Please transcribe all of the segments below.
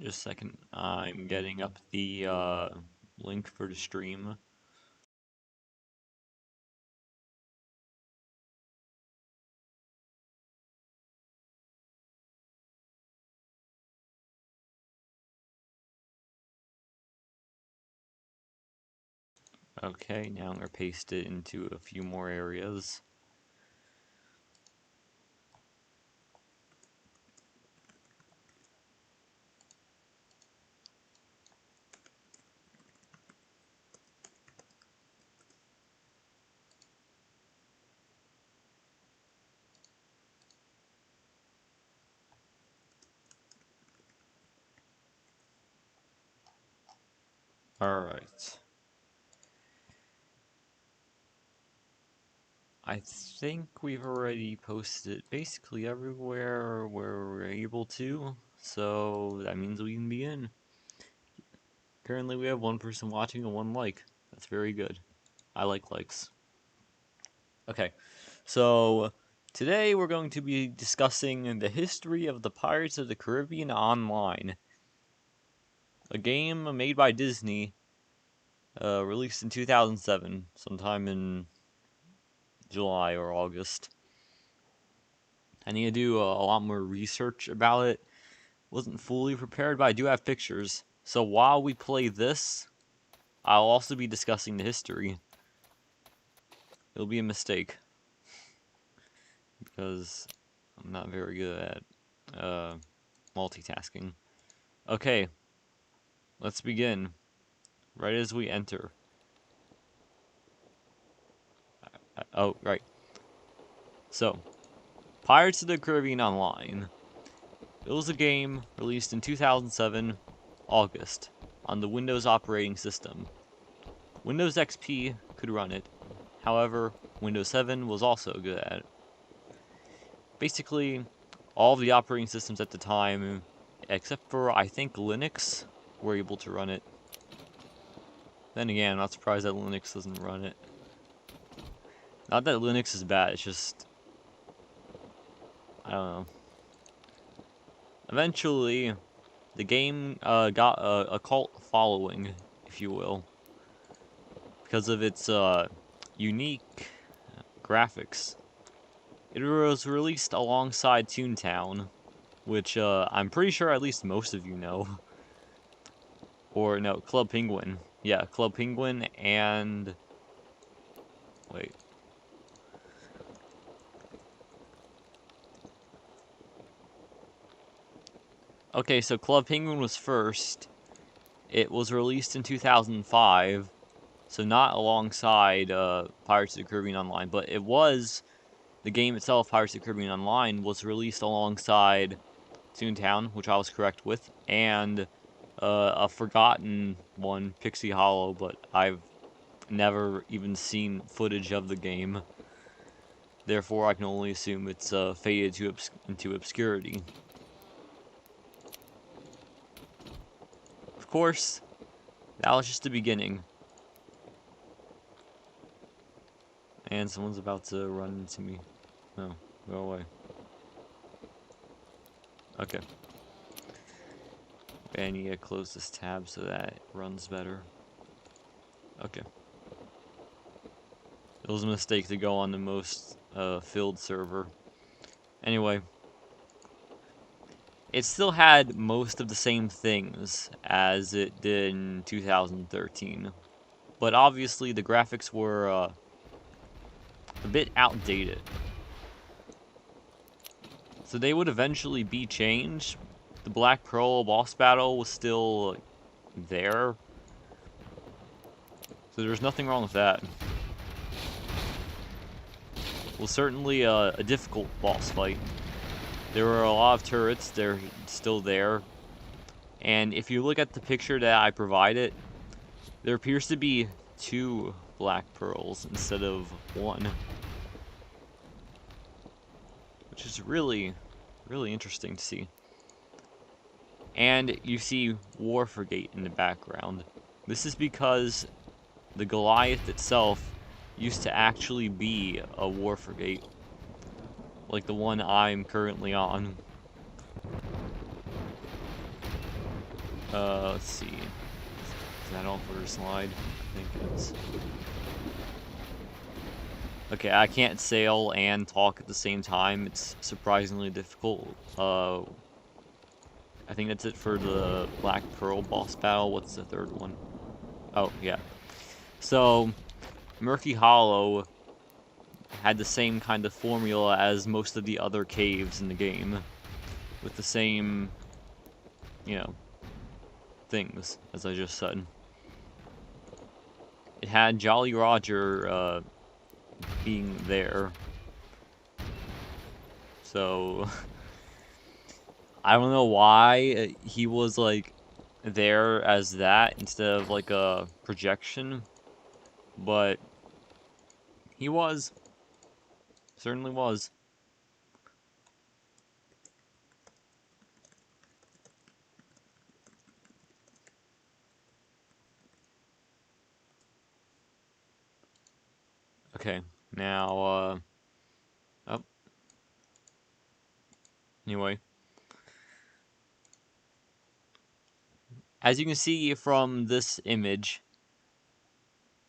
Just a second. I'm getting up the link for the stream. Okay, now I'm going to paste it into a few more areas. Alright. I think we've already posted it basically everywhere where we're able to, so that means we can begin. Currently we have one person watching and one like. That's very good. I like likes. Okay, so today we're going to be discussing the history of the Pirates of the Caribbean Online, a game made by Disney, released in 2007, sometime in July or August. I need to do a lot more research about it. Wasn't fully prepared, but I do have pictures. So while we play this, I'll also be discussing the history. It'll be a mistake, because I'm not very good at multitasking. Okay, let's begin. Right as we enter. Oh, right. So, Pirates of the Caribbean Online. It was a game released in 2007, August, on the Windows operating system. Windows XP could run it. However, Windows 7 was also good at it. Basically, all of the operating systems at the time, except for, I think, Linux, were able to run it. Then again, I'm not surprised that Linux doesn't run it. Not that Linux is bad, it's just, I don't know. Eventually, the game got a cult following, if you will, because of its unique graphics. It was released alongside Toontown, which I'm pretty sure at least most of you know. Or no, Club Penguin. Yeah, Club Penguin and... wait. Okay, so Club Penguin was first. It was released in 2005, so not alongside Pirates of the Caribbean Online, but it was... the game itself, Pirates of the Caribbean Online, was released alongside Toontown, which I was correct with, and a forgotten one, Pixie Hollow, but I've never even seen footage of the game. Therefore, I can only assume it's faded into obscurity. Of course, that was just the beginning. And someone's about to run into me. No, go away. Okay. I need to close this tab so that it runs better. Okay. It was a mistake to go on the most filled server. Anyway. It still had most of the same things as it did in 2013. But obviously the graphics were a bit outdated. So they would eventually be changed. The Black Pearl boss battle was still there. So there's nothing wrong with that. It was certainly a difficult boss fight. There were a lot of turrets, they're still there. And if you look at the picture that I provided, there appears to be 2 Black Pearls instead of 1. Which is really, really interesting to see. And you see War Frigate in the background. This is because the Goliath itself used to actually be a War Frigate. Like the one I'm currently on. Let's see. Is that all for a slide? I think it is. Okay, I can't sail and talk at the same time. It's surprisingly difficult. I think that's it for the Black Pearl boss battle. What's the third one? Oh, yeah. So, Murky Hollow had the same kind of formula as most of the other caves in the game. With the same, you know, things, as I just said. It had Jolly Roger, being there. So, I don't know why he was, like, there as that instead of, like, a projection. But he was. Certainly was. Okay, now, oh. Anyway. As you can see from this image,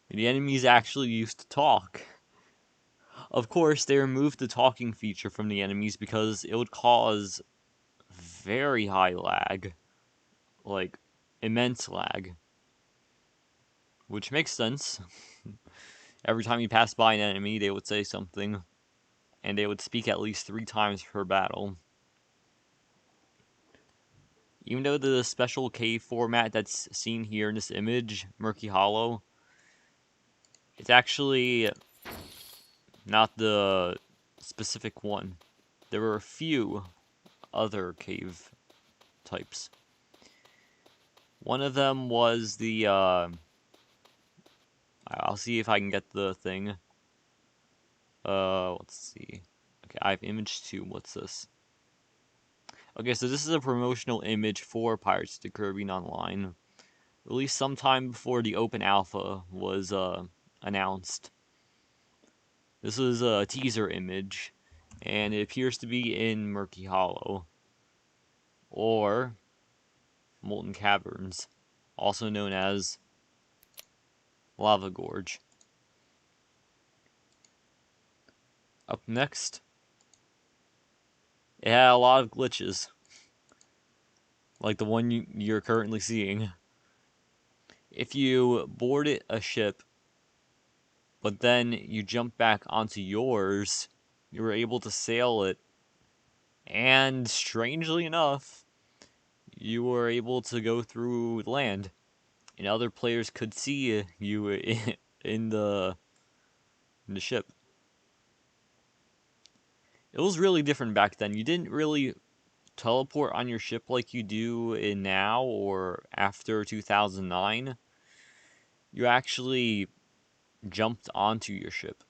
the enemies actually used to talk. Of course, they removed the talking feature from the enemies because it would cause very high lag. Like, immense lag. Which makes sense. Every time you pass by an enemy, they would say something. And they would speak at least 3 times per battle. Even though the special cave format that's seen here in this image, Murky Hollow, it's actually not the specific one. There were a few other cave types. One of them was the, I'll see if I can get the thing. Let's see. Okay, I have image 2. What's this? Okay, so this is a promotional image for Pirates of the Caribbean Online. Released sometime before the open alpha was, announced. This is a teaser image, and it appears to be in Murky Hollow. Or Molten Caverns, also known as Lava Gorge. Up next, it had a lot of glitches, like the one you're currently seeing. If you boarded a ship, but then you jump back onto yours, you were able to sail it, and strangely enough, you were able to go through land, and other players could see you in the ship. It was really different back then. You didn't really teleport on your ship like you do in now or after 2009. You actually jumped onto your ship.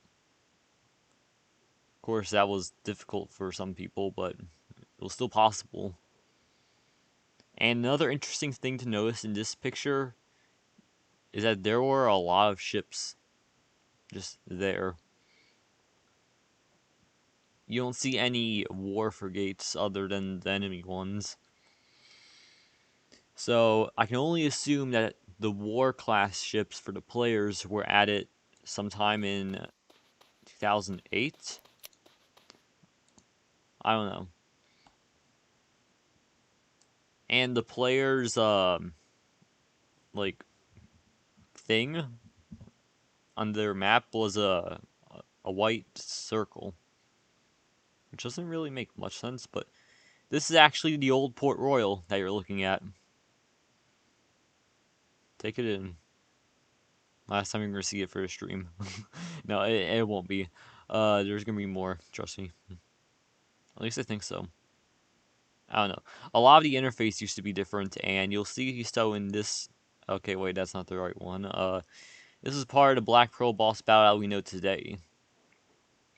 Of course, that was difficult for some people, but it was still possible. And another interesting thing to notice in this picture is that there were a lot of ships just there. You don't see any war frigates other than the enemy ones. So I can only assume that the war class ships for the players were added sometime in 2008. I don't know. And the players like thing on their map was a white circle, which doesn't really make much sense, but this is actually the old Port Royal that you're looking at. Take it in. Last time you're gonna see it for a stream. No, it won't be. There's gonna be more, trust me. At least I think so. I don't know. A lot of the interface used to be different, and you'll see so in this. Okay, wait, that's not the right one. This is part of the Black Pearl boss battle we know today.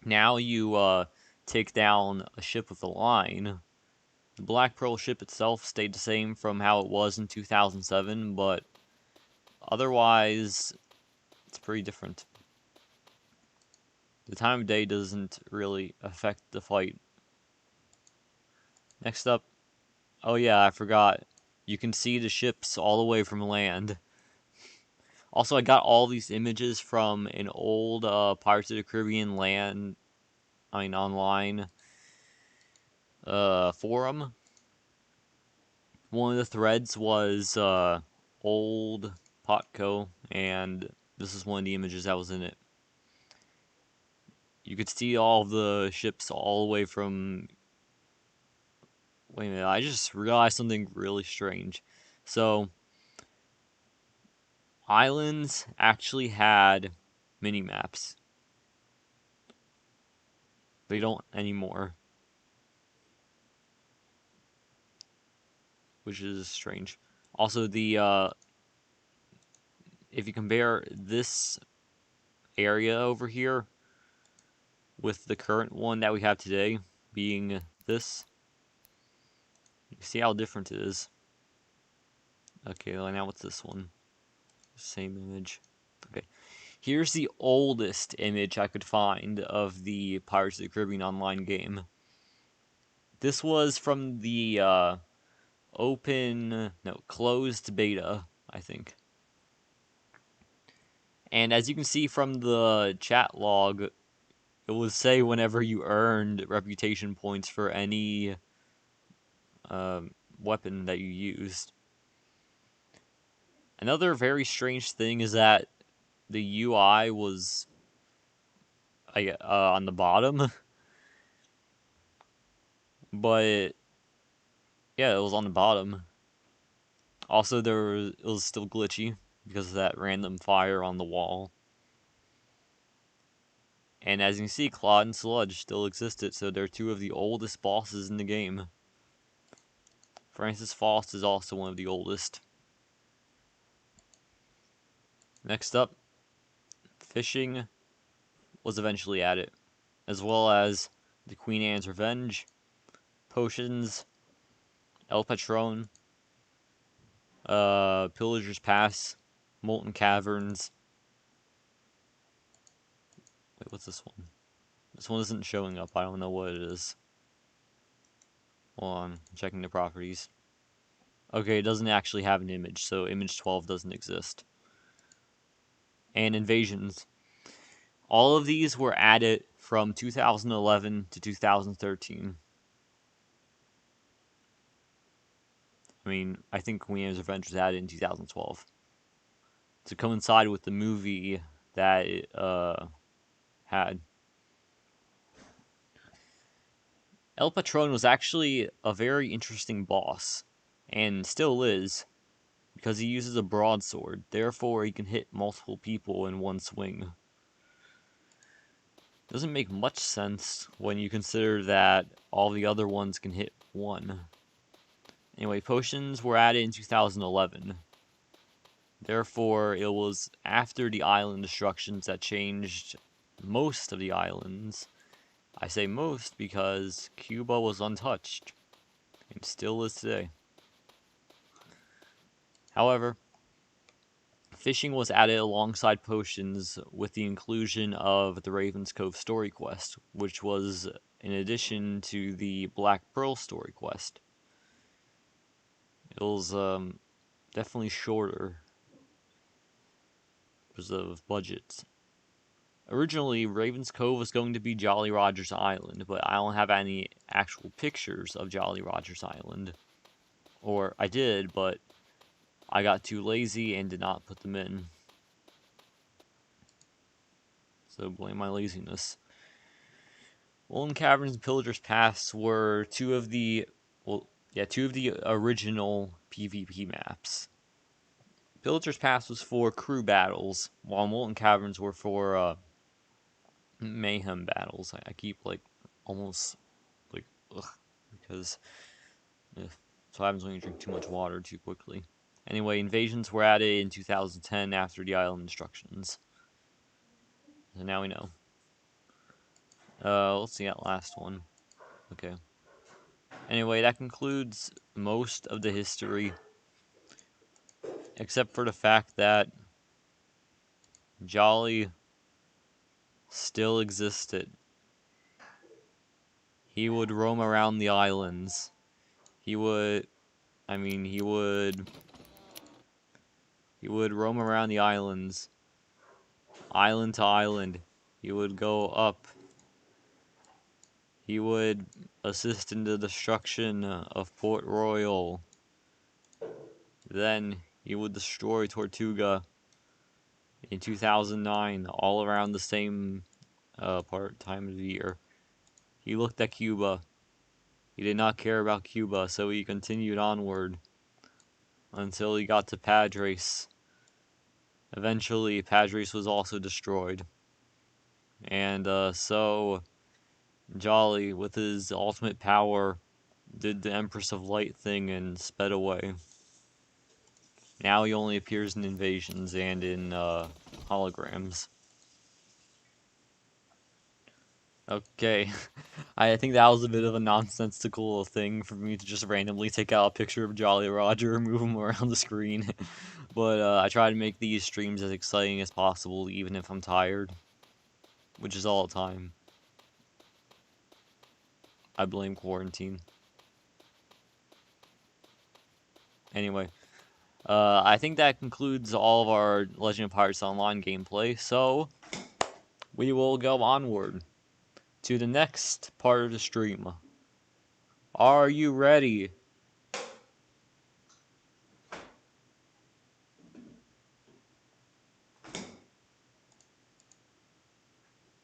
Now you take down a ship with a line. The Black Pearl ship itself stayed the same from how it was in 2007, but otherwise, it's pretty different. The time of day doesn't really affect the fight. Next up, oh yeah, I forgot. You can see the ships all the way from land. Also, I got all these images from an old Pirates of the Caribbean online forum. One of the threads was old POTCO, and this is one of the images that was in it. You could see all of the ships all the way from... Wait a minute, I just realized something really strange. So, islands actually had mini-maps. They don't anymore, which is strange. Also, if you compare this area over here with the current one that we have today, being this, you see how different it is. Okay, now what's this one? Same image. Okay, here's the oldest image I could find of the Pirates of the Caribbean online game. This was from the closed beta, I think. And as you can see from the chat log, it will say whenever you earned reputation points for any weapon that you used. Another very strange thing is that the UI was on the bottom, but yeah, it was on the bottom. Also, it was still glitchy because of that random fire on the wall. And as you can see, Claude and Sludge still existed, so they're two of the oldest bosses in the game. Francis Faust is also one of the oldest. Next up, fishing was eventually added, as well as the Queen Anne's Revenge, potions, El Patron, Pillager's Pass, Molten Caverns. Wait, what's this one? This one isn't showing up. I don't know what it is. Hold on, I'm checking the properties. Okay, it doesn't actually have an image, so image 12 doesn't exist. And invasions. All of these were added from 2011 to 2013. I mean, I think Queen Anne's Revenge was added in 2012 to coincide with the movie that it had. El Patron was actually a very interesting boss, and still is, because he uses a broadsword. Therefore, he can hit multiple people in one swing. Doesn't make much sense when you consider that all the other ones can hit one. Anyway, potions were added in 2011. Therefore, it was after the island destructions that changed most of the islands. I say most because Cuba was untouched, and still is today. However, fishing was added alongside potions with the inclusion of the Raven's Cove story quest, which was in addition to the Black Pearl story quest. It was definitely shorter because of budgets. Originally, Raven's Cove was going to be Jolly Roger's Island, but I don't have any actual pictures of Jolly Roger's Island. Or I did, but I got too lazy and did not put them in. So blame my laziness. Molten Caverns and Pillager's Pass were two of the original PvP maps. Pillager's Pass was for crew battles, while Molten Caverns were for mayhem battles. I keep almost because that's what happens when you drink too much water too quickly. Anyway, invasions were added in 2010 after the island destructions. So now we know. Let's see that last one. Okay. Anyway, that concludes most of the history, except for the fact that Jolly still existed. He would roam around the islands. He would I mean, he would roam around the islands, island to island. He would go up. He would assist in the destruction of Port Royal. Then he would destroy Tortuga in 2009, all around the same time of the year. He looked at Cuba. He did not care about Cuba, so he continued onward until he got to Padres. Eventually, Padres was also destroyed. And so Jolly, with his ultimate power, did the Empress of Light thing and sped away. Now he only appears in invasions and in holograms. Okay, I think that was a bit of a nonsensical thing for me to just randomly take out a picture of Jolly Roger and move him around the screen. But I try to make these streams as exciting as possible, even if I'm tired. Which is all the time. I blame quarantine. Anyway, I think that concludes all of our Legend of Pirates Online gameplay, so we will go onward to the next part of the stream. Are you ready?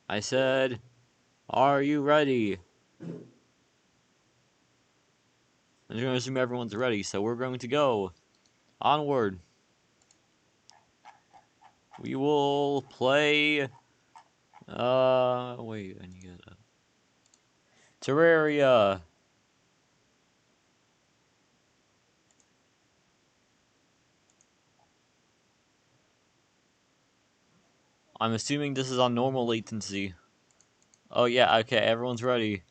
I said, are you ready? I'm just going to assume everyone's ready, so we're going to go onward. We will play, wait, I need to get Terraria. I'm assuming this is on normal latency. Oh yeah, okay, everyone's ready.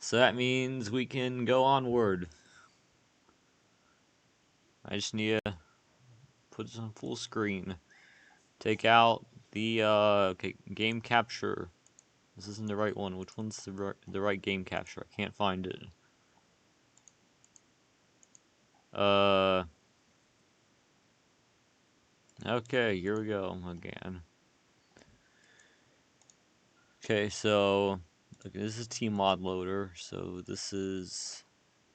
So that means we can go onward. I just need to put this on full screen. Take out the, okay, game capture. This isn't the right one. Which one's the right game capture? I can't find it. Okay, here we go again. Okay, so, okay, this is Team Mod Loader, so this is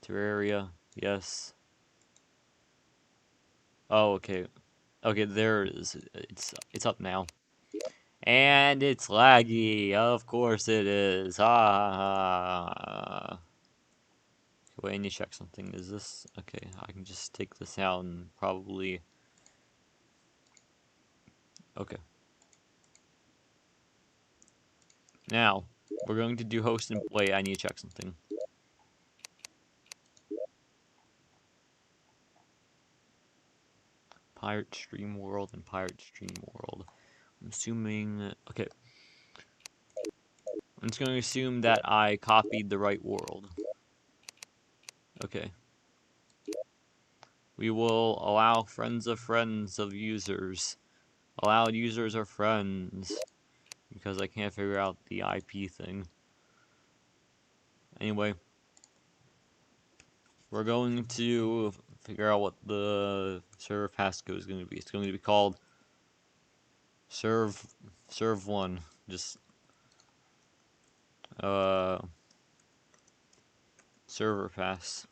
Terraria, yes. Oh, okay. Okay, there it is. It's up now. And it's laggy. Of course it is. Ah. Wait, I need to check something. Is this... Okay, I can just take this out and probably... Okay. Now, we're going to do host and... Wait, I need to check something. Pirate Stream World and Pirate Stream World. I'm assuming... Okay. I'm just going to assume that I copied the right world. Okay. We will allow friends of users. Allowed users are friends. Because I can't figure out the IP thing. Anyway. We're going to figure out what the server passcode is going to be. It's going to be called serve1. Just server pass.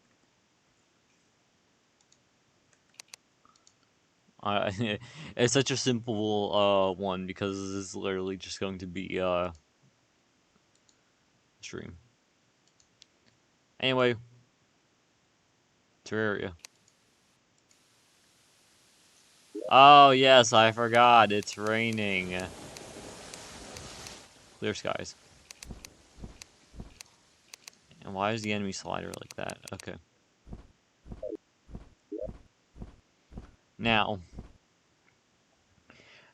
It's such a simple one because this is literally just going to be stream. Anyway, Terraria. Oh yes, I forgot. It's raining. Clear skies. And why is the enemy slider like that? Okay. Now,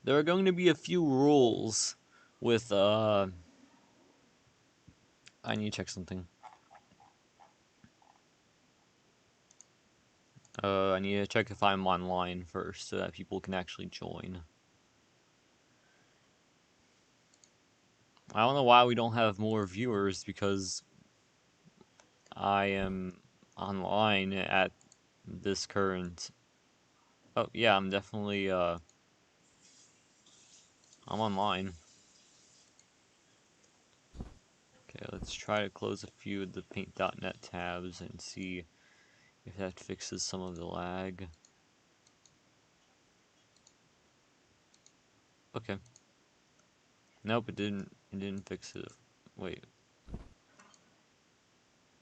there are going to be a few rules with I need to check something. I need to check if I'm online first so that people can actually join. I don't know why we don't have more viewers because I am online at this current. Oh yeah, I'm definitely I'm online. Okay, let's try to close a few of the paint.net tabs and see if that fixes some of the lag. Okay. Nope, it didn't. It didn't fix it. Wait,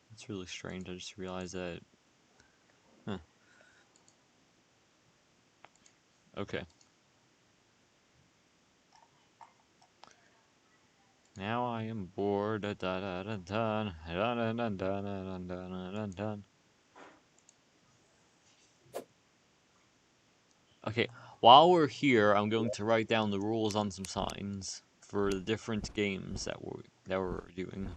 that's really strange. I just realized that. Huh. Okay. Now I am bored. Da, da, da, da, da, da, da, da, da, da, da, da, da. Okay, while we're here, I'm going to write down the rules on some signs for the different games that we're doing.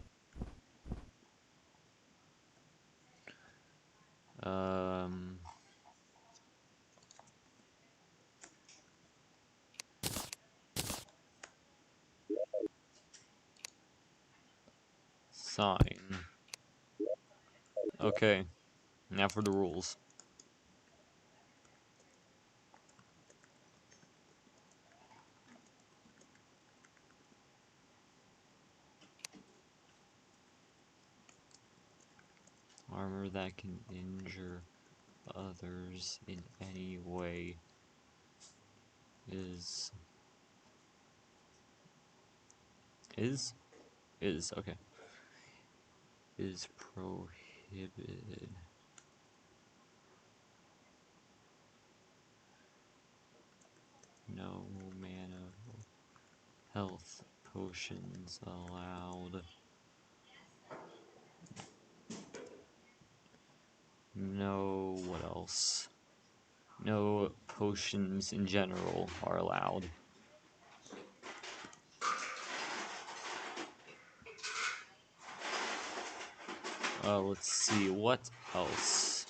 Um, sign. Okay, now for the rules. Armor that can injure others in any way is is okay. Is prohibited. No mana health potions allowed. No, what else? No potions in general are allowed. Let's see, what else?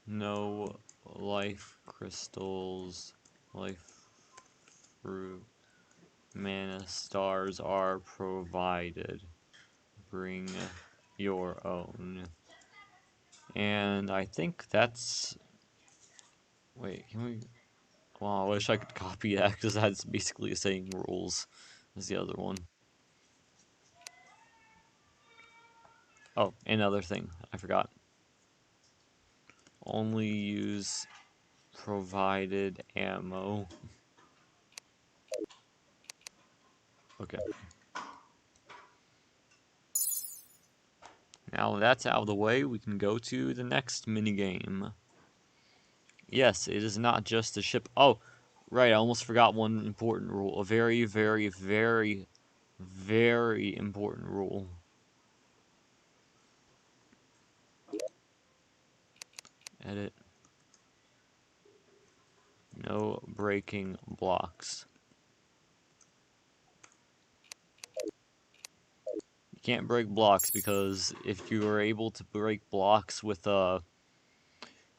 No life crystals, life fruit, mana stars are provided. Bring your own. And I think that's... Wait, can we... Well, I wish I could copy that, because that's basically the same rules as the other one. Oh, another thing, I forgot. Only use provided ammo. Okay. Now that's out of the way, we can go to the next minigame. Yes, it is not just a ship. Oh, right, I almost forgot one important rule. A very, very, very, very important rule. Edit. No breaking blocks. You can't break blocks because if you are able to break blocks with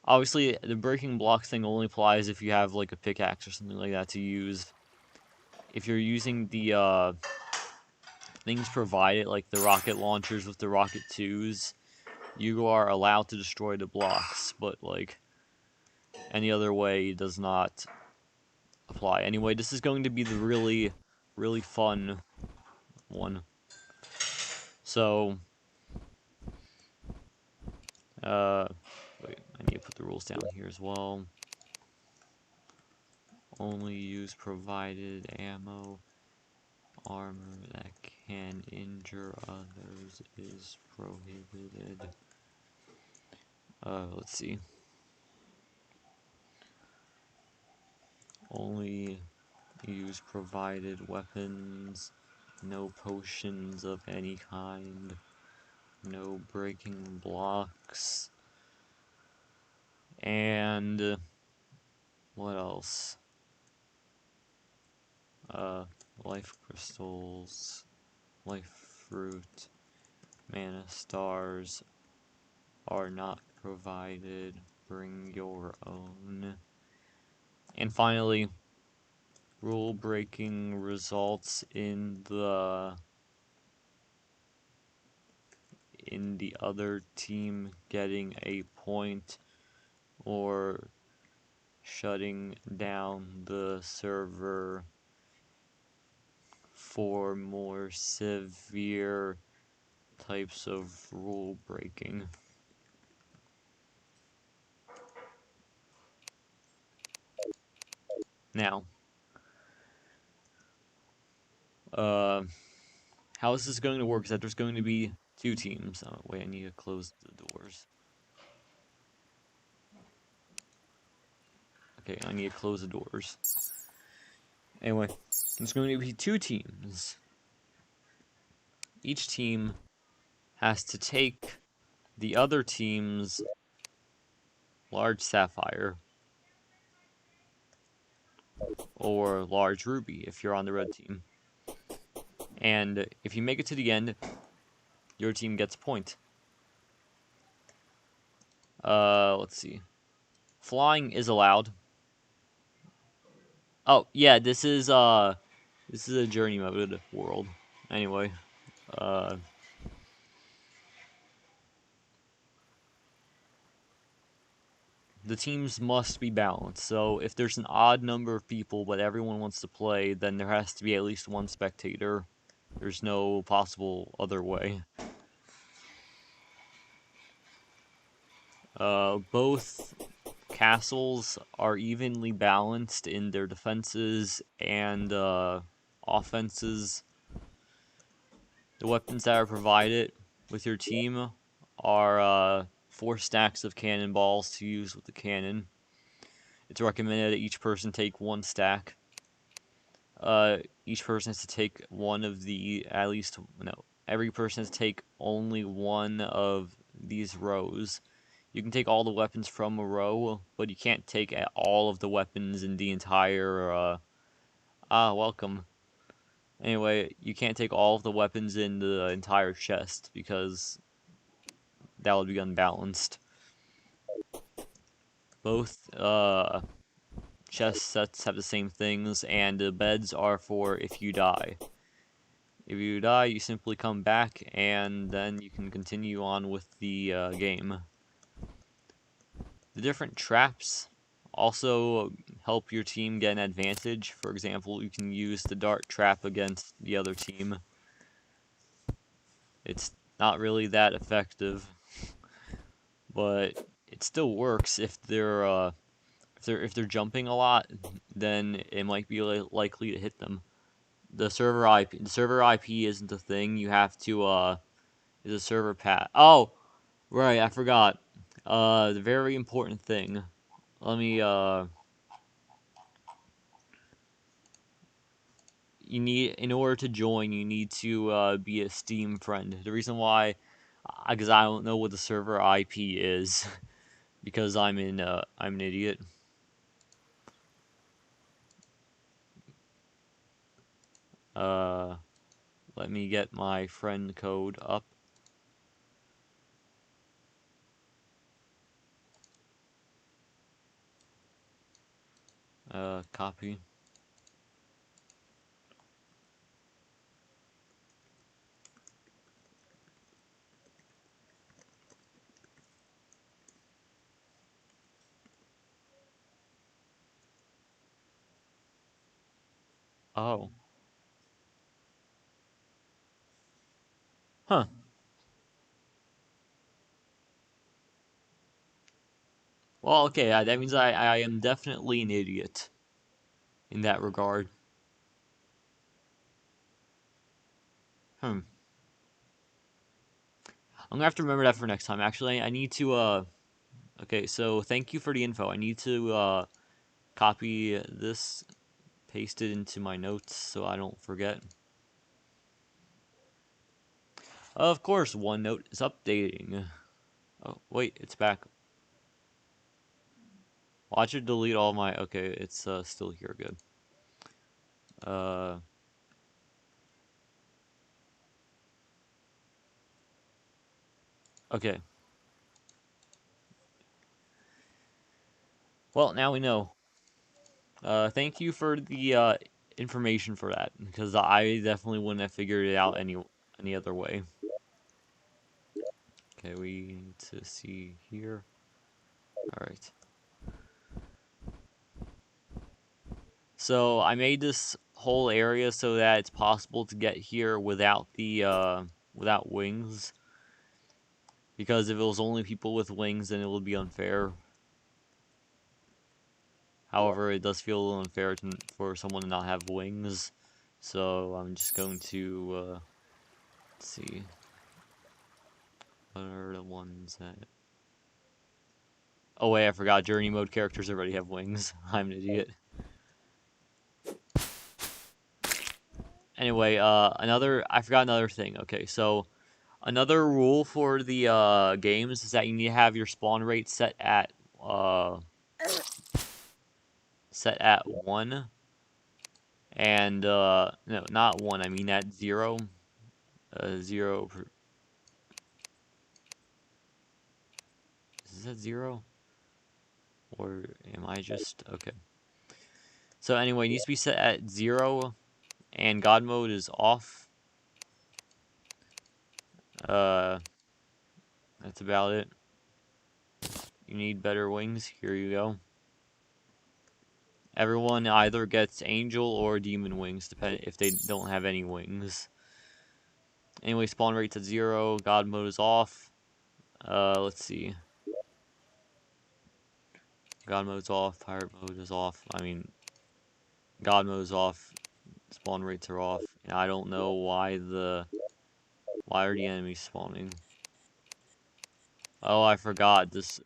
obviously the breaking blocks thing only applies if you have like a pickaxe or something like that to use. If you're using the things provided, like the rocket launchers with the rocket 2s, you are allowed to destroy the blocks, but like any other way does not apply. Anyway, this is going to be the really, really fun one. So, wait, I need to put the rules down here as well. Only use provided ammo. Armor that can injure others is prohibited. Let's see. Only use provided weapons. No potions of any kind. No breaking blocks. And what else? Life crystals, life fruit, mana stars are not provided. Bring your own. And finally, rule breaking results in the other team getting a point or shutting down the server for more severe types of rule breaking. Now, how is this going to work is that there's going to be two teams. Oh, wait, I need to close the doors. Okay, I need to close the doors. Anyway, there's going to be two teams. Each team has to take the other team's large sapphire or large ruby if you're on the red team. And if you make it to the end, your team gets a point. Let's see. Flying is allowed. Oh, yeah, this is a journey mode world. Anyway, the teams must be balanced. So if there's an odd number of people but everyone wants to play, then there has to be at least one spectator. There's no possible other way. Both castles are evenly balanced in their defenses and offenses. The weapons that are provided with your team are 4 stacks of cannonballs to use with the cannon. It's recommended that each person take 1 stack. Each person has to take one of the, every person has to take only one of these rows. You can take all the weapons from a row, but you can't take all of the weapons in the entire, welcome. Anyway, you can't take all of the weapons in the entire chest, because that would be unbalanced. Both, chest sets have the same things, and the beds are for if you die. If you die, you simply come back, and then you can continue on with the game. The different traps also help your team get an advantage. For example, you can use the dart trap against the other team. It's not really that effective, but it still works if they're jumping a lot. Then it might be likely to hit them. The server IP isn't a thing. You have to is a server path. Oh, right, I forgot. The very important thing. Let me you need, in order to join, you need to be a Steam friend. The reason why, because I don't know what the server IP is, because I'm an idiot. Let me get my friend code up. Copy. Oh. Huh. Well, okay, that means I am definitely an idiot in that regard. Hmm. I'm gonna have to remember that for next time. Actually, I need to, okay, so thank you for the info. I need to, copy this, paste it into my notes so I don't forget. Of course, OneNote is updating. Oh, wait, it's back. Watch it delete all my... Okay, it's still here, good. Okay. Well, now we know. Thank you for the information for that, because I definitely wouldn't have figured it out any other way. Okay, we need to see here. Alright. So I made this whole area so that it's possible to get here without the without wings. Because if it was only people with wings, then it would be unfair. However, it does feel a little unfair for someone to not have wings. So I'm just going to let's see. What are the ones that... Oh wait, I forgot. Journey mode characters already have wings. I'm an idiot. Anyway, I forgot another thing. Okay, so another rule for the games is that you need to have your spawn rate set at 1. And no, not 1. I mean at 0. 0. Is that 0? Or am I just... Okay. So anyway, it needs to be set at 0, and God mode is off. That's about it. You need better wings. Here you go. Everyone either gets angel or demon wings, depending if they don't have any wings. Anyway, spawn rate's at 0. God mode is off. Let's see. God mode's off. Pirate mode is off. I mean, God mode is off. Spawn rates are off. And I don't know why are the enemies spawning. Oh, I forgot. This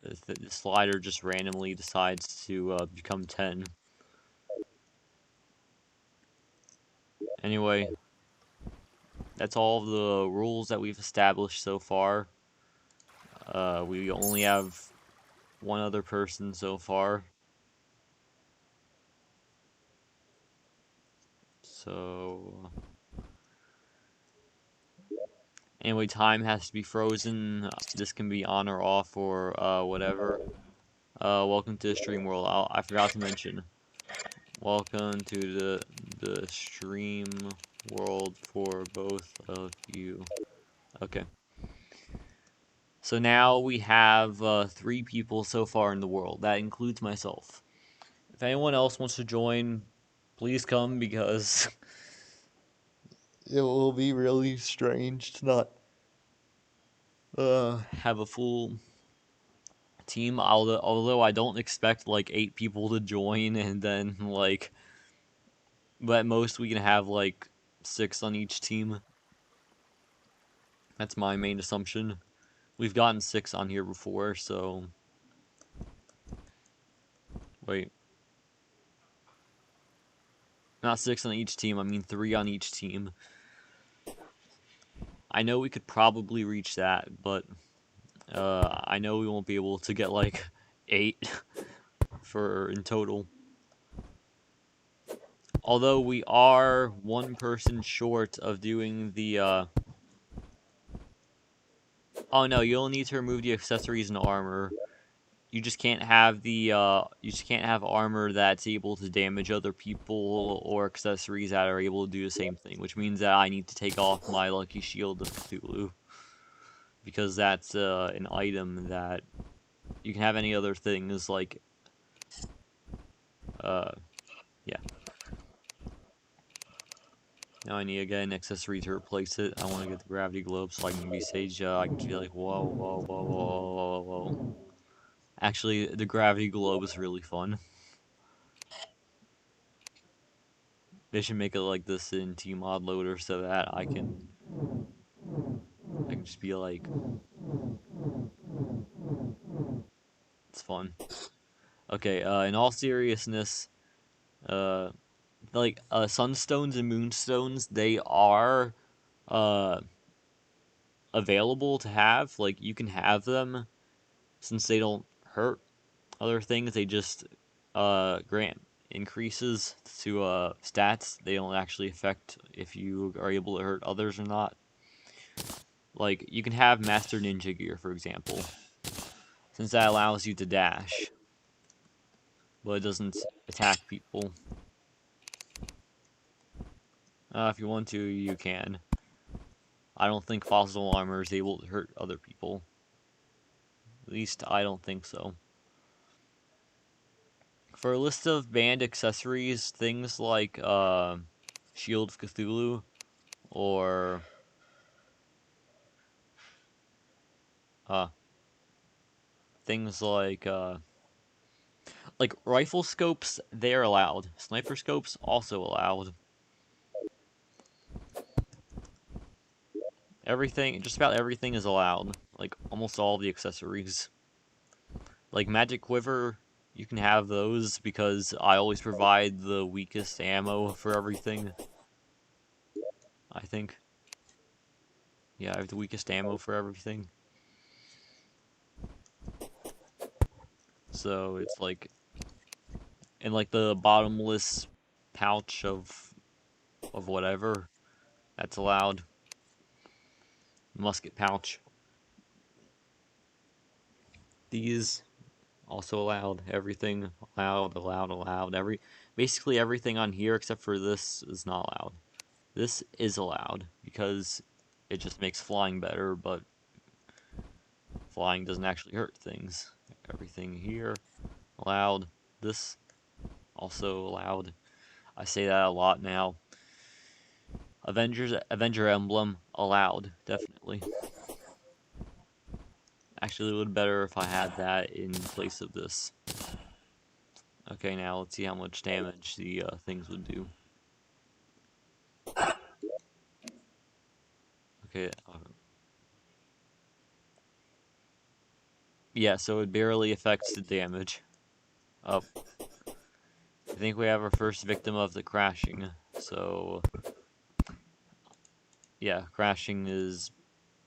slider just randomly decides to become 10. Anyway, that's all the rules that we've established so far. We only have one other person so far. So... Anyway, time has to be frozen. This can be on or off or whatever. Welcome to the stream world. I forgot to mention. Welcome to the stream world for both of you. Okay. So now we have 3 people so far in the world. That includes myself. If anyone else wants to join, please come, because it will be really strange to not have a full team. Although I don't expect like 8 people to join, and then like, but at most we can have like 6 on each team. That's my main assumption. We've gotten 6 on here before, so... Wait. Not 6 on each team, I mean 3 on each team. I know we could probably reach that, but... I know we won't be able to get, like, 8 in total. Although we are 1 person short of doing the, Oh no, you'll need to remove the accessories and armor. You just can't have armor that's able to damage other people, or accessories that are able to do the same thing, which means that I need to take off my Lucky Shield of Cthulhu, because that's an item that you can have any other things, like yeah. Now I need to get an accessory to replace it. I want to get the gravity globe so I can be Sage. I can be like, whoa, whoa, whoa, whoa, whoa, whoa. Actually, the gravity globe is really fun. They should make it like this in Tmod Loader so that I can just be like... It's fun. Okay, in all seriousness, like, sunstones and moonstones, they are, available to have. Like, you can have them, since they don't hurt other things, they just, grant increases to, stats. They don't actually affect if you are able to hurt others or not. Like, you can have Master Ninja Gear, for example, since that allows you to dash, but it doesn't attack people. If you want to, you can. I don't think fossil armor is able to hurt other people. At least I don't think so. For a list of banned accessories, things like Shield of Cthulhu or uh, things like rifle scopes, they're allowed. Sniper scopes also allowed. Everything, just about everything is allowed. Like almost all of the accessories. Like Magic Quiver, you can have those because I always provide the weakest ammo for everything. I think. Yeah, I have the weakest ammo for everything. So it's like in like the bottomless pouch of whatever, that's allowed. Musket pouch. These also allowed. Everything allowed. Basically everything on here except for this is not allowed. This is allowed because it just makes flying better, but flying doesn't actually hurt things. Everything here allowed. This also allowed. I say that a lot now. Avenger emblem allowed, definitely. Actually, it would be better if I had that in place of this. Okay, now let's see how much damage the things would do. Okay. Yeah, so it barely affects the damage. Oh, I think we have our first victim of the crashing. So, yeah, crashing is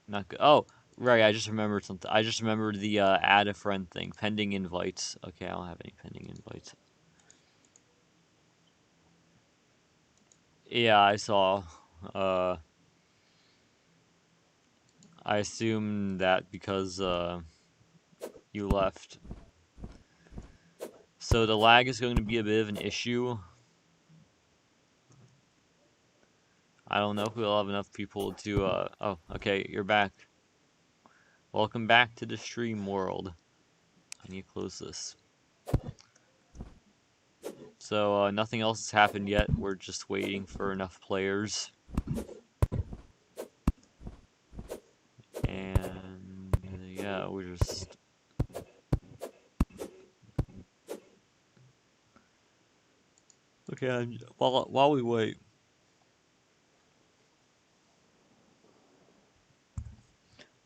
not good. Oh, right, I just remembered something. I just remembered the add a friend thing. Pending invites. Okay, I don't have any pending invites. Yeah, I saw. Uh, I assume that because you left. So the lag is going to be a bit of an issue. I don't know if we'll have enough people to, oh, okay, you're back. Welcome back to the stream world. I need to close this. So, nothing else has happened yet. We're just waiting for enough players. And, yeah, we're just... Okay, while we wait...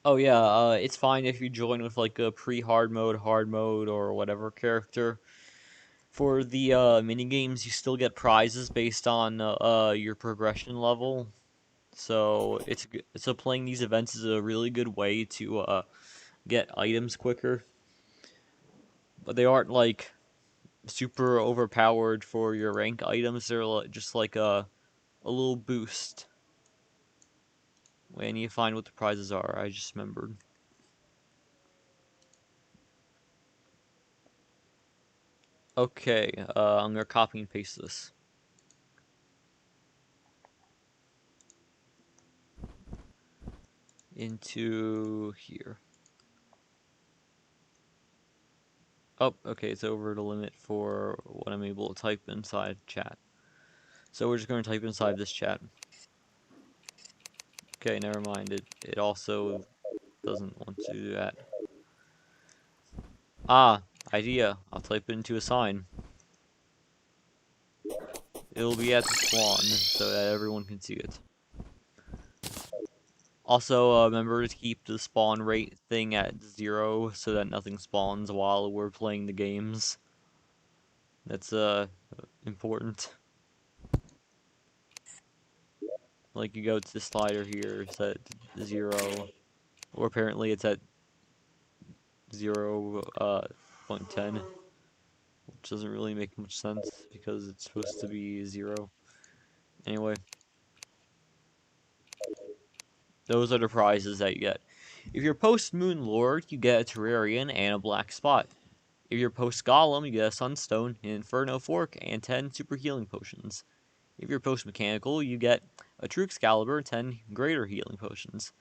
Oh yeah, it's fine if you join with like a pre-hard mode, or whatever character. For the mini games, you still get prizes based on your progression level. So so playing these events is a really good way to get items quicker. But they aren't like super overpowered for your rank items. They're just like a little boost when you find what the prizes are. I just remembered. Okay, I'm gonna copy and paste this into here. Oh, okay, it's over the limit for what I'm able to type inside chat. So we're just going to type inside this chat. Okay, never mind. It also doesn't want to do that. Ah, idea. I'll type it into a sign. It'll be at the spawn so that everyone can see it. Also, remember to keep the spawn rate thing at 0 so that nothing spawns while we're playing the games. That's important. Like you go to the slider here, it's at 0, or apparently it's at 0.10, which doesn't really make much sense because it's supposed to be 0. Anyway, those are the prizes that you get. If you're post-Moon Lord, you get a Terrarian and a Black Spot. If you're post-Golem, you get a Sunstone, an Inferno Fork, and 10 Super Healing Potions. If you're post-mechanical, you get a true Excalibur, 10 greater healing potions.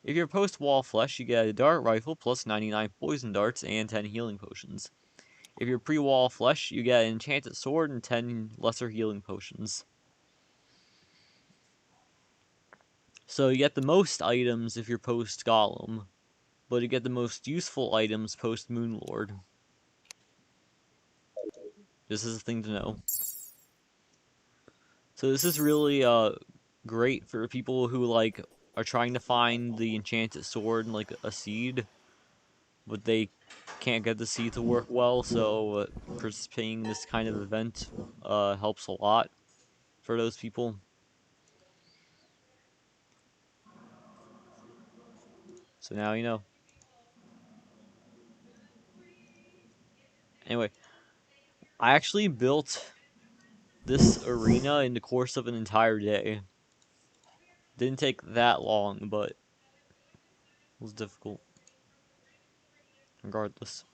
If you're post-wall flesh, you get a dart rifle plus 99 poison darts and 10 healing potions. If you're pre-wall flesh, you get an enchanted sword and 10 lesser healing potions. So you get the most items if you're post-golem, but you get the most useful items post-moonlord. This is a thing to know. So this is really great for people who like are trying to find the enchanted sword and like a seed, but they can't get the seed to work well. So participating in this kind of event helps a lot for those people. So now you know. Anyway, I actually built this arena in the course of an entire day. Didn't take that long, but it was difficult. Regardless.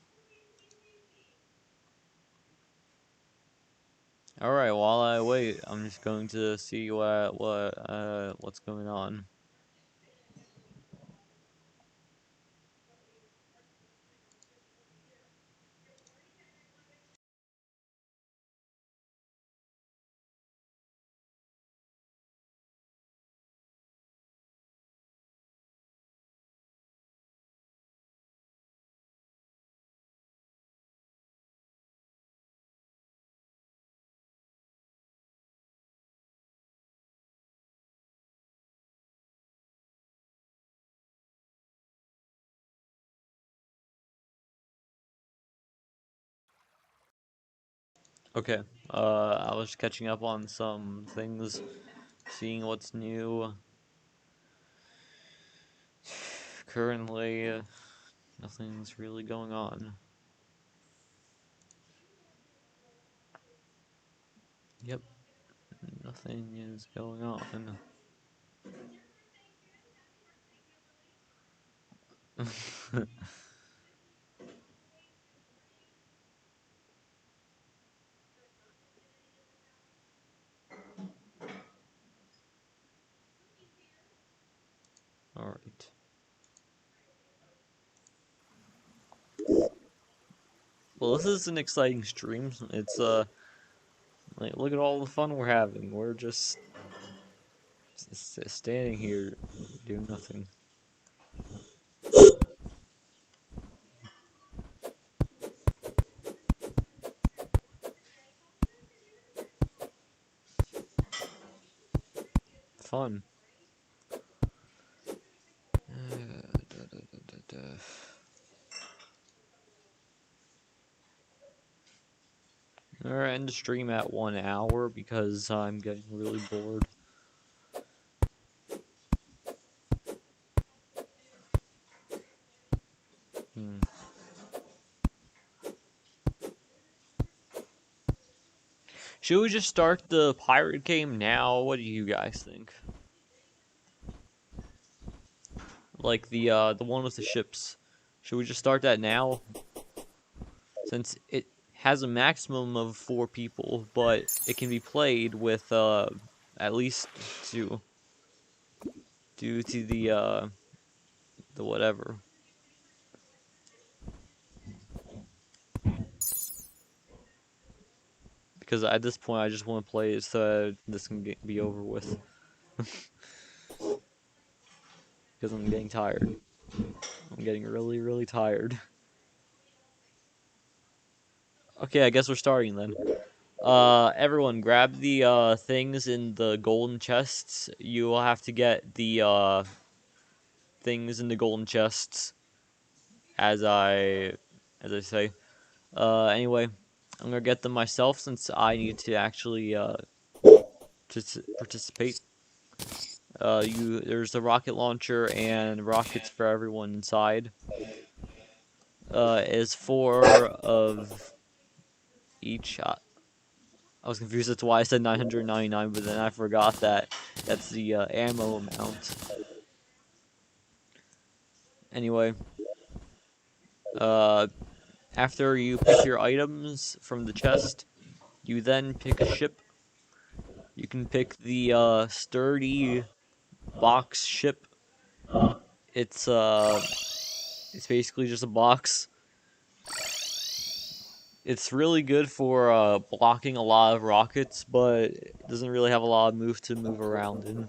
Alright, while I wait, I'm just going to see what's going on. Okay, I was just catching up on some things, seeing what's new. Currently, nothing's really going on. Yep, nothing is going on. Alright. Well, this is an exciting stream. It's, like, look at all the fun we're having. We're just standing here doing nothing. Fun. Alright, end the stream at 1 hour because I'm getting really bored. Should we just start the pirate game now? What do you guys think? Like the one with the ships. Should we just start that now? Since it has a maximum of 4 people, but it can be played with at least 2 due to the whatever. Because at this point I just want to play it so this can be over with. Because I'm getting tired. I'm getting really, really tired. Okay, I guess we're starting then. Everyone, grab the things in the golden chests. You will have to get the things in the golden chests as I say. Anyway, I'm gonna get them myself since I need to actually participate. There's a rocket launcher and rockets for everyone inside. Is 4 of each. I was confused. That's why I said 999, but then I forgot that that's the ammo amount. Anyway, after you pick your items from the chest, you then pick a ship. You can pick the sturdy box ship. It's basically just a box. It's really good for blocking a lot of rockets, but it doesn't really have a lot of move around in.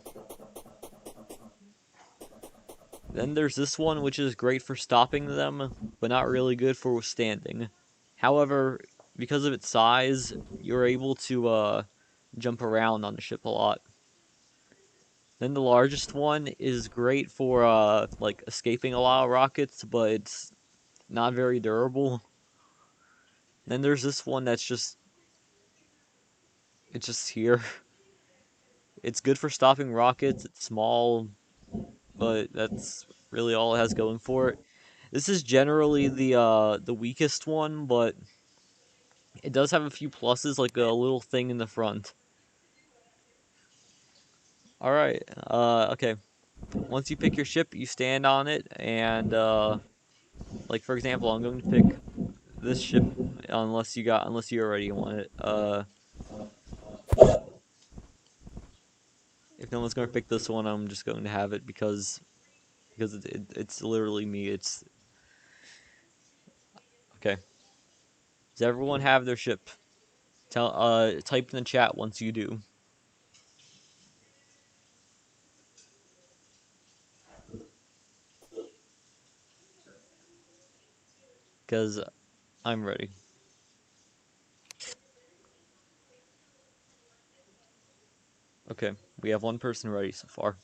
Then there's this one, which is great for stopping them, but not really good for withstanding. However, because of its size, you're able to jump around on the ship a lot. Then the largest one is great for like escaping a lot of rockets, but it's not very durable. Then there's this one that's it's just here. It's good for stopping rockets. It's small, but that's really all it has going for it. This is generally the weakest one, but it does have a few pluses, like a little thing in the front. All right. Okay. Once you pick your ship, you stand on it, and like for example, I'm going to pick this ship unless you already want it. If no one's going to pick this one, I'm just going to have it because it's literally me. It's okay. Does everyone have their ship? Type in the chat once you do, because I'm ready. Okay, we have one person ready so far.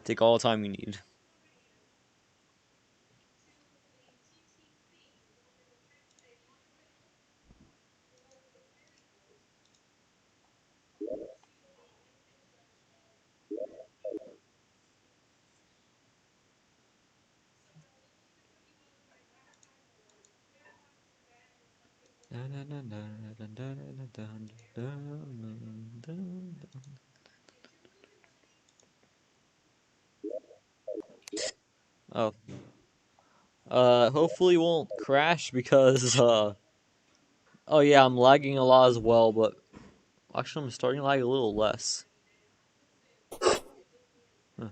Take all the time you need. Oh. Hopefully it won't crash because, oh yeah, I'm lagging a lot as well, but actually I'm starting to lag a little less. Huh.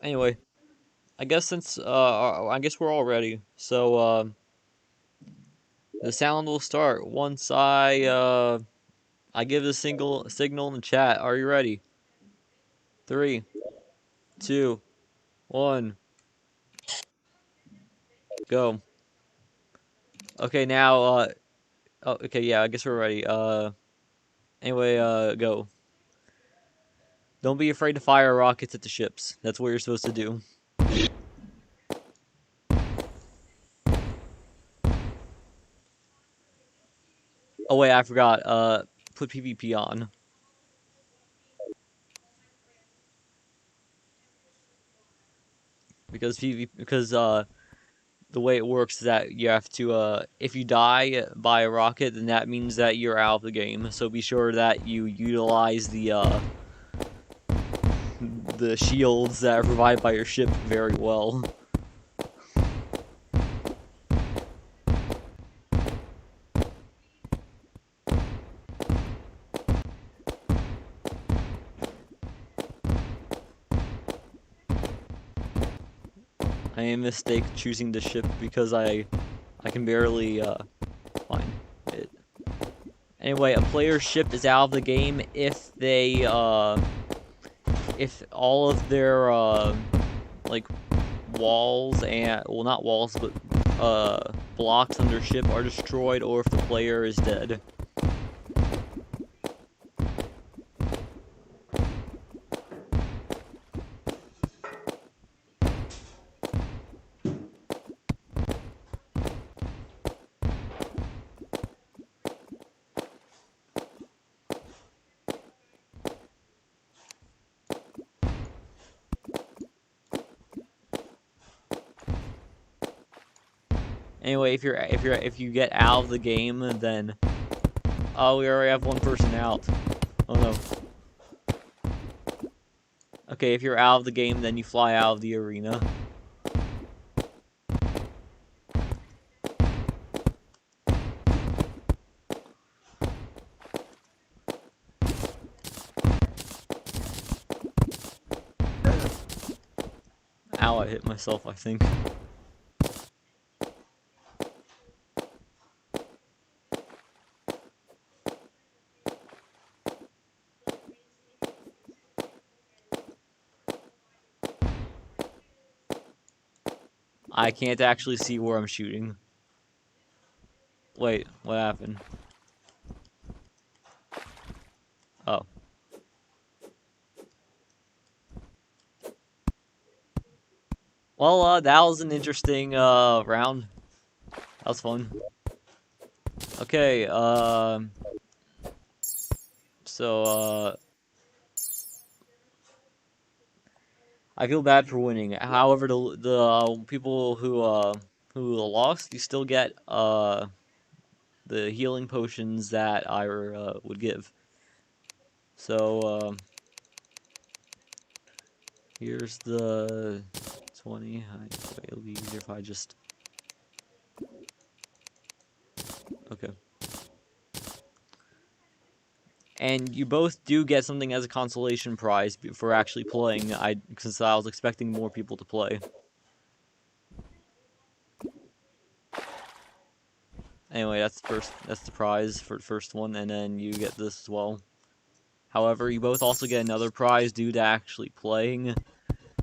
Anyway, I guess I guess we're all ready. So, the sound will start once I give the signal in the chat. Are you ready? 3, 2, 1, go. Okay, now, oh, okay, yeah, I guess we're ready. Anyway, go. Don't be afraid to fire rockets at the ships. That's what you're supposed to do. Oh wait, I forgot. Put PvP on. Because the way it works is that you have to if you die by a rocket, then that means that you're out of the game. So be sure that you utilize the shields that are provided by your ship very well. I made a mistake choosing the ship because I can barely find it. Anyway, a player's ship is out of the game if they if all of their like walls and well, not walls, but blocks on their ship are destroyed, or if the player is dead. Anyway, if you get out of the game, then oh, we already have one person out. Oh no. Okay, if you're out of the game, then you fly out of the arena. Ow, I hit myself, I think. I can't actually see where I'm shooting. Wait, what happened? Oh. Well, that was an interesting round. That was fun. Okay, so I feel bad for winning. However, the people who lost, you still get the healing potions that I would give. So here's the 20. It'll be easier if I just okay. And you both do get something as a consolation prize for actually playing. Since I was expecting more people to play. Anyway, that's the prize for the first one, and then you get this as well. However, you both also get another prize due to actually playing,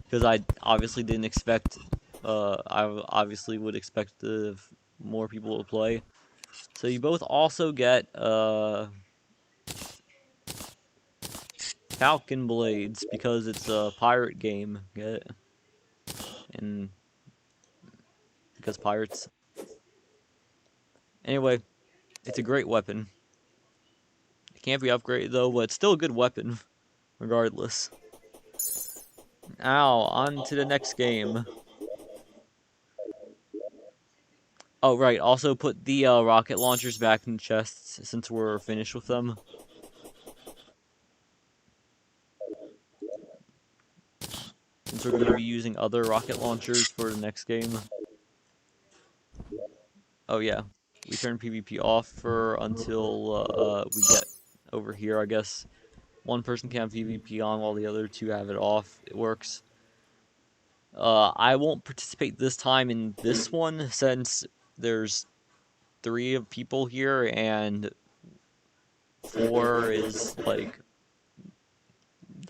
because I obviously didn't expect. I obviously would expect more people to play. So you both also get Falcon Blades because it's a pirate game. Get it? And because pirates. Anyway, it's a great weapon. It can't be upgraded though, but it's still a good weapon, regardless. Now, on to the next game. Oh, right, also put the rocket launchers back in the chests since we're finished with them. Since we're going to be using other rocket launchers for the next game. Oh yeah, we turn PvP off for until we get over here, I guess. One person can have PvP on while the other two have it off. It works. I won't participate this time in this one since there's 3 of people here and 4 is like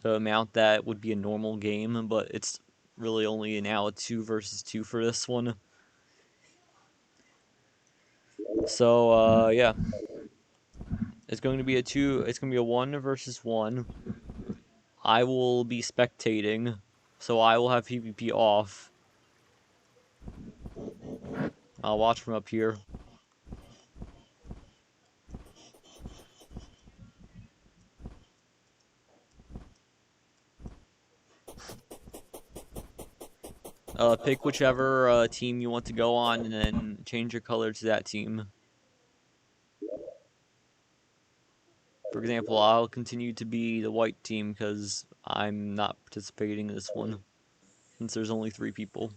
the amount that would be a normal game, but it's really only now a 2 versus 2 for this one. So yeah. It's going to be a 1 versus 1. I will be spectating, so I will have PvP off. I'll watch from up here. Pick whichever team you want to go on, and then change your color to that team. For example, I'll continue to be the white team because I'm not participating in this one, since there's only 3 people.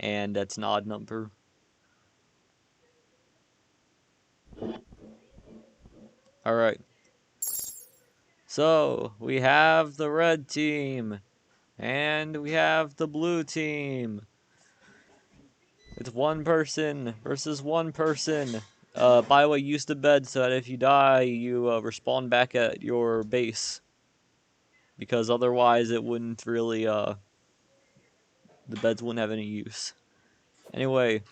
And that's an odd number. Alright. So, we have the red team, and we have the blue team. It's 1 person versus 1 person. By the way, use the bed so that if you die, you respawn back at your base. Because otherwise it wouldn't really, the beds wouldn't have any use. Anyway,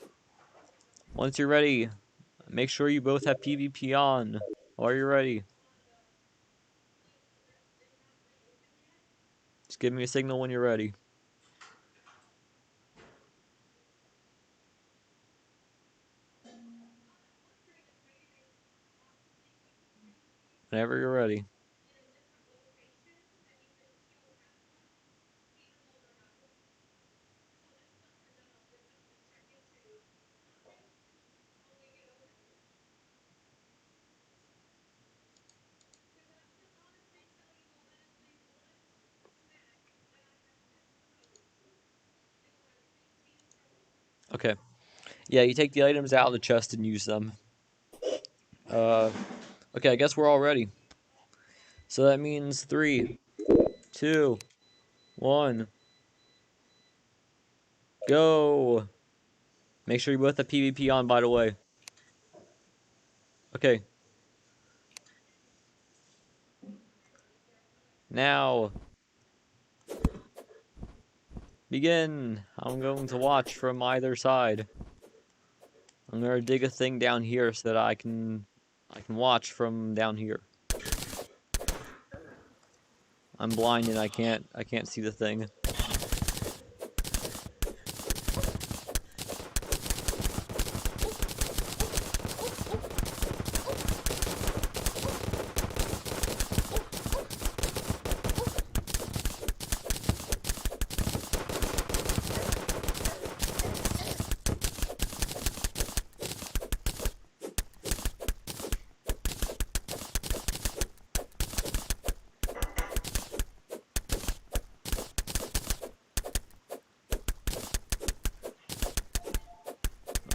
once you're ready, make sure you both have PvP on. Are you ready? Just give me a signal when you're ready. Whenever you're ready. Okay. Yeah, you take the items out of the chest and use them. Okay, I guess we're all ready. So that means 3, 2, 1. go. Make sure you both have PvP on, by the way. Okay. Now. Begin. I'm going to watch from either side. I'm gonna dig a thing down here so that I can watch from down here. I'm blind and I can't see the thing.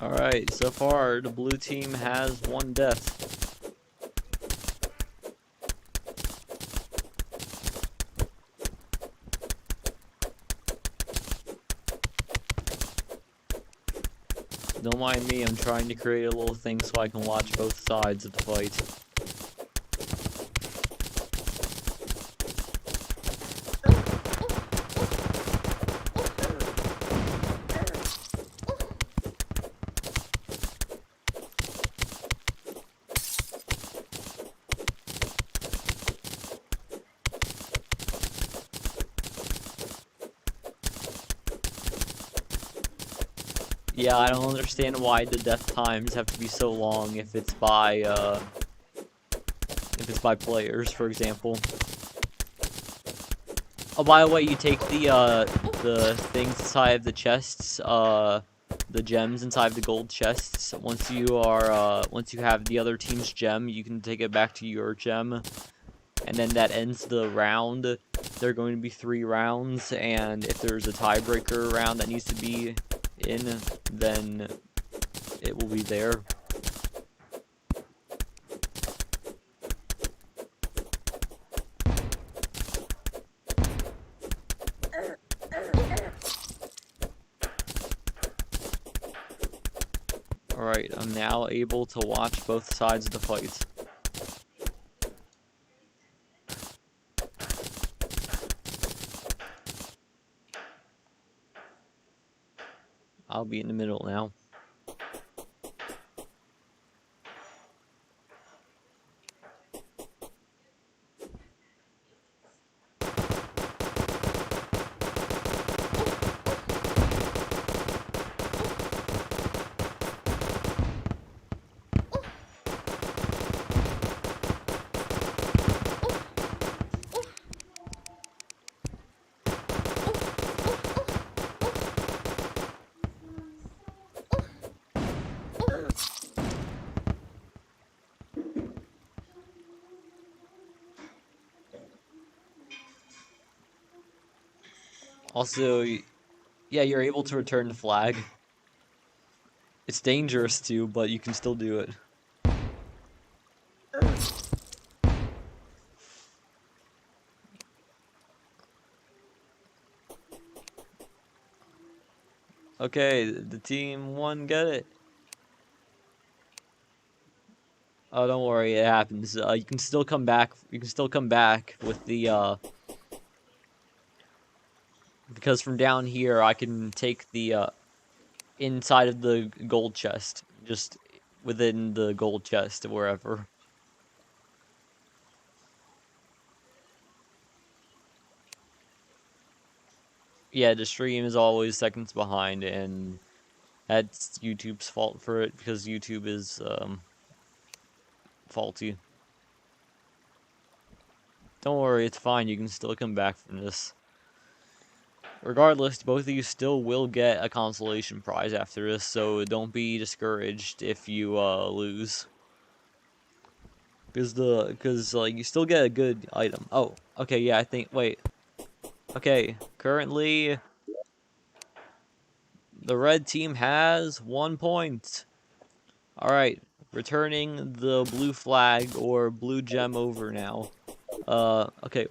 Alright, so far the blue team has 1 death. Don't mind me, I'm trying to create a little thing so I can watch both sides of the fight. Yeah, I don't understand why the death times have to be so long if it's by players, for example. Oh, by the way, you take the things inside of the chests, the gems inside of the gold chests. Once you have the other team's gem, you can take it back to your gem, and then that ends the round. There are going to be 3 rounds, and if there's a tiebreaker round that needs to be in, then it will be there. Alright, I'm now able to watch both sides of the fight. I'll be in the middle now. Also, yeah, you're able to return the flag. It's dangerous too, but you can still do it. Okay, the team 1 get it. Oh, don't worry, it happens. You can still come back. You can still come back with the because from down here I can take the inside of the gold chest, just within the gold chest, wherever. Yeah, the stream is always seconds behind, and that's YouTube's fault for it, because YouTube is faulty. Don't worry, it's fine, you can still come back from this. Regardless, both of you still will get a consolation prize after this, so don't be discouraged if you lose. Because you still get a good item. Oh, okay, yeah, wait. Okay, currently the red team has 1 point. Alright, returning the blue flag or blue gem over now. Okay,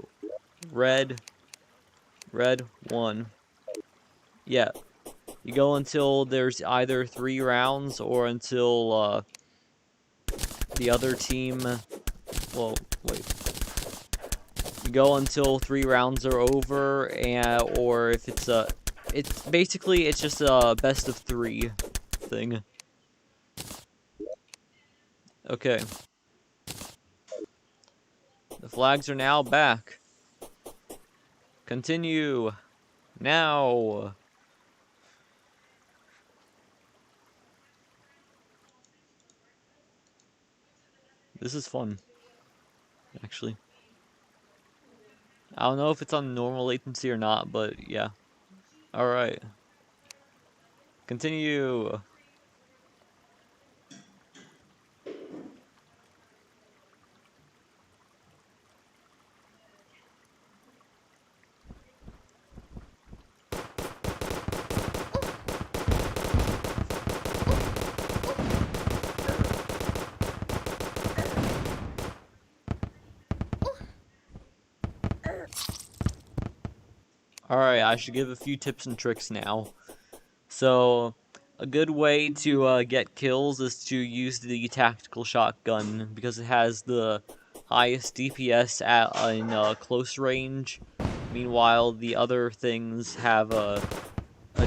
red 1. Yeah, You go until there's either 3 rounds or until the other team. Well, wait. You go until 3 rounds are over, or if it's basically it's just a best of 3 thing. Okay. The flags are now back. Continue. Now. This is fun, actually. I don't know if it's on normal latency or not, but yeah. Alright. Continue. Alright, I should give a few tips and tricks now. So, a good way to get kills is to use the tactical shotgun, because it has the highest DPS in close range. Meanwhile, the other things have a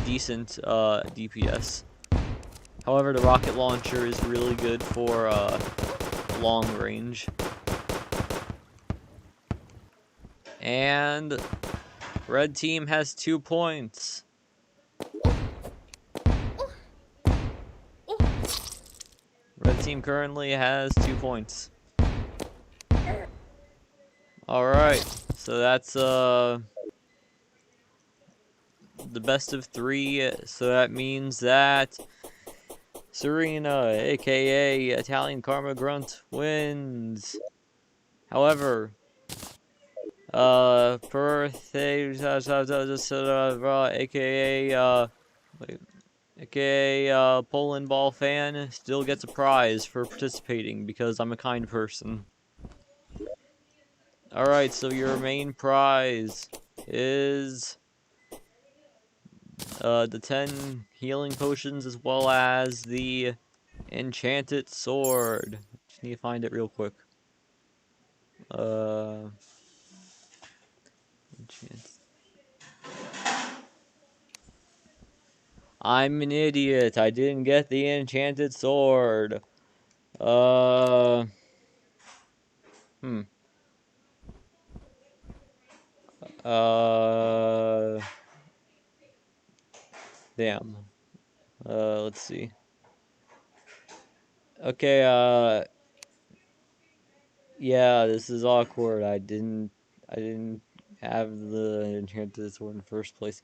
decent DPS. However, the rocket launcher is really good for long range. And red team has 2 points. Red team currently has 2 points. Alright, so that's the best of 3, so that means that Serena, aka Italian Karma Grunt, wins. However, aka Poland Ball fan, still gets a prize for participating because I'm a kind person. Alright, so your main prize is the 10 healing potions as well as the enchanted sword. Just need to find it real quick. I'm an idiot. I didn't get the enchanted sword. Hmm. Damn. Let's see. Okay, yeah, this is awkward. I didn't have the enchanted sword in the first place.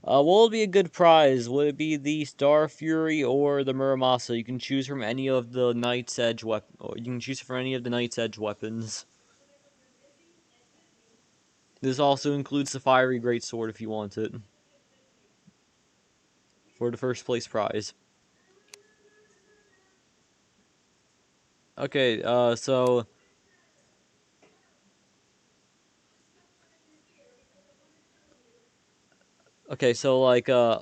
What will be a good prize? Would it be the Star Fury or the Muramasa? You can choose from any of the Knight's Edge You can choose from any of the Knight's Edge weapons. This also includes the Fiery Greatsword if you want it. For the first place prize. Okay, so... Okay, so, like, I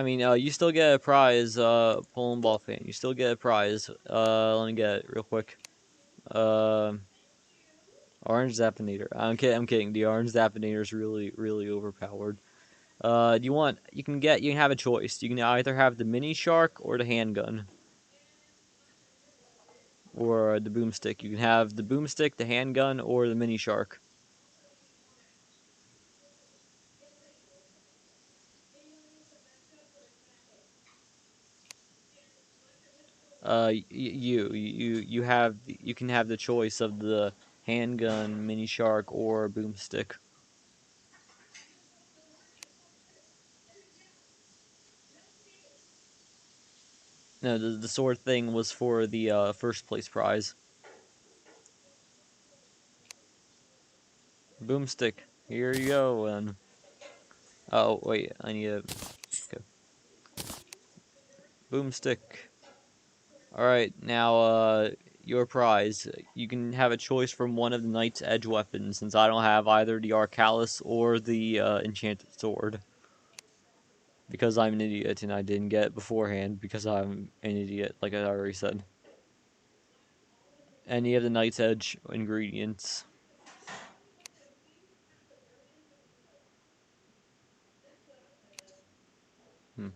mean, you still get a prize, Poland Ball fan. You still get a prize. Let me get it real quick. Orange Zappinator. I'm kidding. The Orange Zappinator is really, really overpowered. You can have a choice. You can either have the mini shark or the handgun. Or the boomstick. You can have the boomstick, the handgun, or the mini shark. You can have the choice of the handgun, mini shark, or boomstick. No, the sword thing was for the first place prize. Boomstick. Here you go, and oh wait, I need a okay. Boomstick. All right, now your prize. You can have a choice from one of the Knight's Edge weapons, since I don't have either the Arcalis or the enchanted sword. because I'm an idiot and I didn't get it beforehand because I'm an idiot, like I already said. Any of the Night's Edge ingredients. Hmm.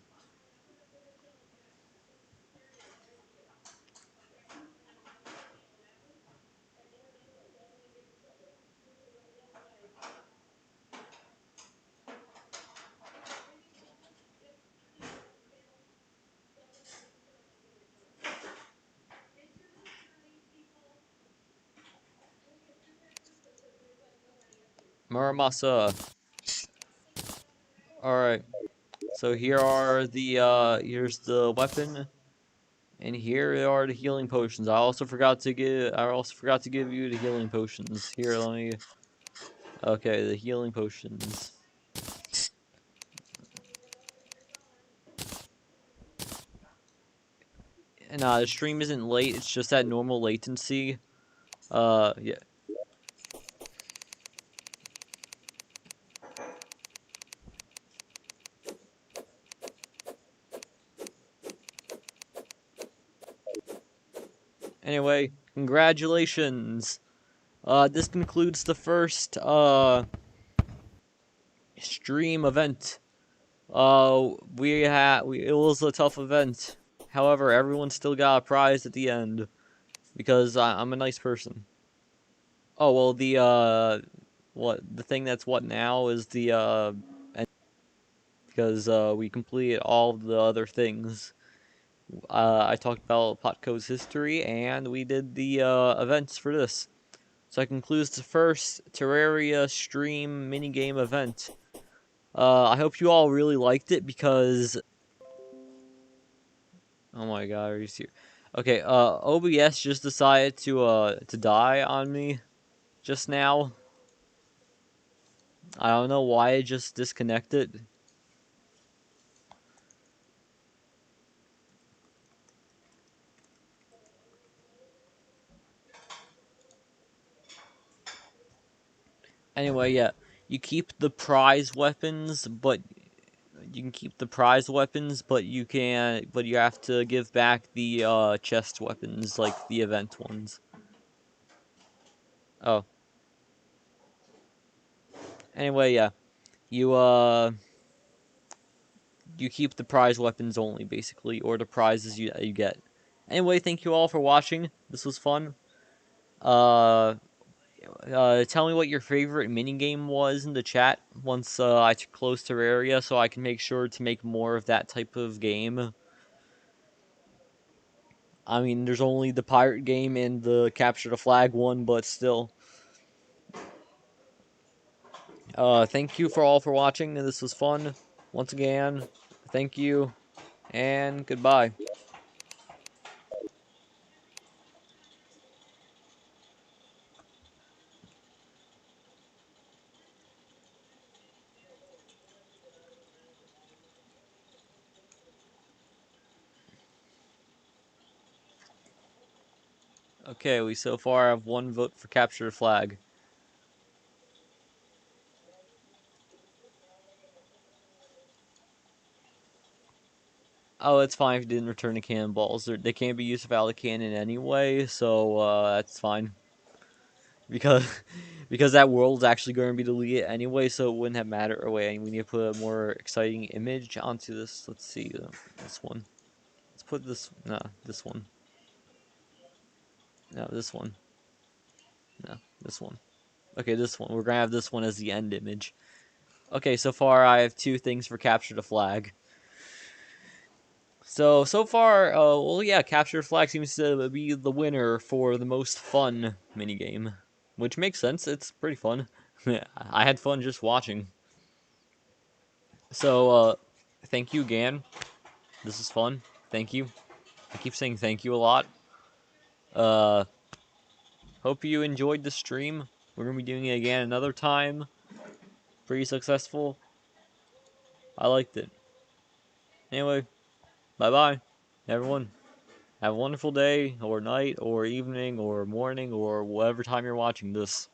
Muramasa. Alright. So here's the weapon, and here are the healing potions. I also forgot to give you the healing potions. Here, let me. Okay, the healing potions. Nah, the stream isn't late. It's just that normal latency. Yeah. Anyway, congratulations. This concludes the first stream event. It was a tough event. However, everyone still got a prize at the end because I'm a nice person. Oh well, the thing that's what now is the because we completed all of the other things. I talked about POTCO's history, and we did the events for this. So that concludes the first Terraria stream minigame event. I hope you all really liked it because, oh my god, are you serious? Okay, OBS just decided to die on me just now. I don't know why it just disconnected. Anyway, yeah, you keep the prize weapons, but you can keep the prize weapons, but you have to give back the chest weapons, like the event ones. Oh, anyway, yeah, you you keep the prize weapons only, basically, or the prizes you get. Anyway, thank you all for watching. This was fun. Uh, Tell me what your favorite minigame was in the chat once I close Terraria, so I can make sure to make more of that type of game. I mean, there's only the pirate game and the capture the flag one, but still. Thank you for all for watching. This was fun. Once again, thank you, and goodbye. Okay, we so far have one vote for capture the flag. Oh, it's fine if you didn't return the cannonballs. They can't be used without a cannon anyway, so that's fine. Because because that world's actually going to be deleted anyway, so it wouldn't have mattered away. We need to put a more exciting image onto this. Let's see, this one. Let's put this. No, this one. No, this one. No, this one. Okay, this one. We're gonna have this one as the end image. Okay, so far I have two things for capture the flag. So far, well, yeah, capture the flag seems to be the winner for the most fun minigame, which makes sense. It's pretty fun. I had fun just watching. So, thank you, Gan. This is fun. Thank you. I keep saying thank you a lot. Uh, Hope you enjoyed the stream. We're gonna be doing it again another time. Pretty successful. I liked it. Anyway, bye bye, everyone. Have a wonderful day, or night, or evening, or morning, or whatever time you're watching this.